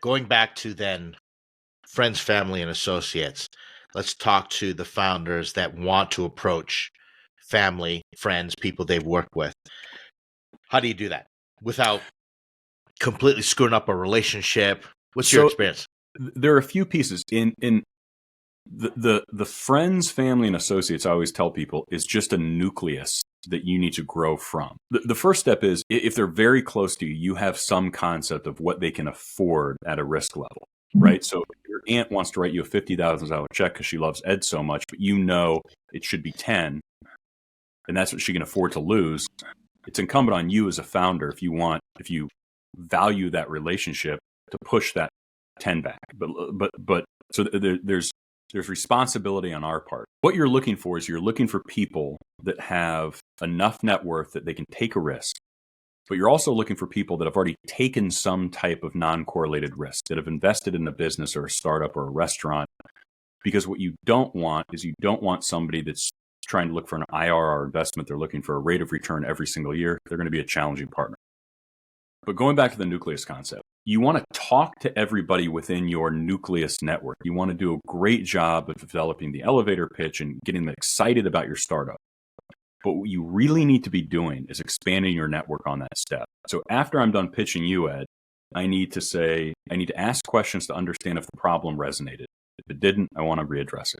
going back to then friends, family, and associates, let's talk to the founders that want to approach family, friends, people they've worked with. How do you do that without completely screwing up a relationship? What's your experience? There are a few pieces in the friends, family, and associates. I always tell people is just a nucleus that you need to grow from. The first step is if they're very close to you, you have some concept of what they can afford at a risk level, right? So if your aunt wants to write you a $50,000 check because she loves Ed so much, but you know it should be 10, and that's what she can afford to lose. It's incumbent on you as a founder, if you value that relationship, to push that 10 back. But so there's responsibility on our part. What you're looking for is you're looking for people that have enough net worth that they can take a risk. But you're also looking for people that have already taken some type of non-correlated risk, that have invested in a business or a startup or a restaurant. Because what you don't want is somebody that's trying to look for an IRR investment. They're looking for a rate of return every single year. They're going to be a challenging partner. But going back to the nucleus concept, you want to talk to everybody within your nucleus network. You want to do a great job of developing the elevator pitch and getting them excited about your startup. But what you really need to be doing is expanding your network on that step. So after I'm done pitching you, Ed, I need to ask questions to understand if the problem resonated. If it didn't, I want to readdress it.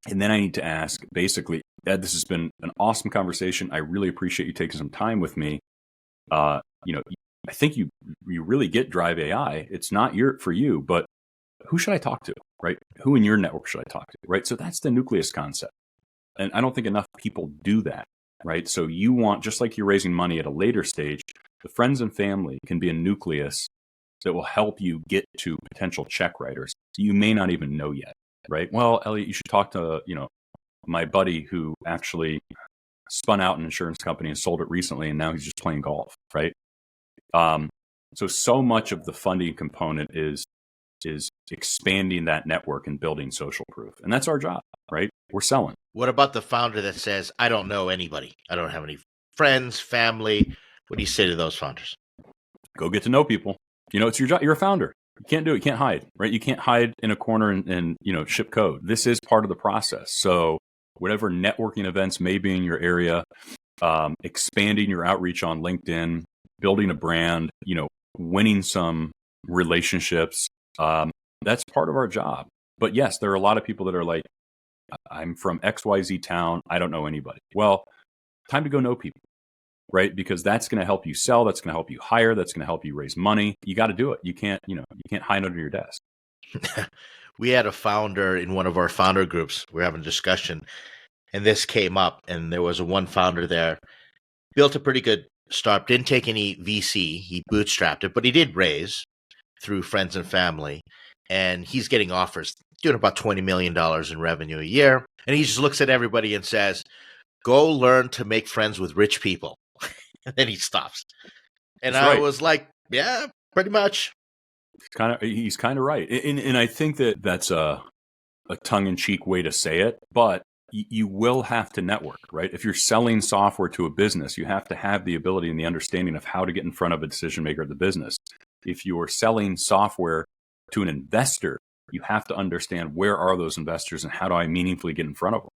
And then I need to ask, basically, Ed, this has been an awesome conversation. I really appreciate you taking some time with me. I think you really get Drive AI. It's not for you, but who should I talk to, right? Who in your network should I talk to, right? So that's the nucleus concept. And I don't think enough people do that, right? So you want, just like you're raising money at a later stage, the friends and family can be a nucleus that will help you get to potential check writers you may not even know yet, right? Well, Elliot, you should talk to, my buddy who actually spun out an insurance company and sold it recently, and now he's just playing golf, right? So much of the funding component is expanding that network and building social proof. And that's our job, right? We're selling. What about the founder that says, I don't know anybody. I don't have any friends, family. What do you say to those founders? Go get to know people. It's your job. You're a founder. You can't do it. You can't hide, right? You can't hide in a corner and ship code. This is part of the process. So whatever networking events may be in your area, expanding your outreach on LinkedIn, building a brand, winning some relationships. That's part of our job. But yes, there are a lot of people that are like, I'm from XYZ town. I don't know anybody. Well, time to go know people, right? Because that's going to help you sell. That's going to help you hire. That's going to help you raise money. You got to do it. You can't hide under your desk. We had a founder in one of our founder groups. We're having a discussion, and this came up, and there was one founder there, built a pretty good startup, didn't take any VC. He bootstrapped it, but he did raise through friends and family, and he's getting offers, doing about $20 million in revenue a year. And he just looks at everybody and says, go learn to make friends with rich people. And then he stops. And I was like, yeah, pretty much. He's kind of right. And I think that's a tongue-in-cheek way to say it, but you will have to network, right? If you're selling software to a business, you have to have the ability and the understanding of how to get in front of a decision maker at the business. If you're selling software to an investor, you have to understand where are those investors and how do I meaningfully get in front of them.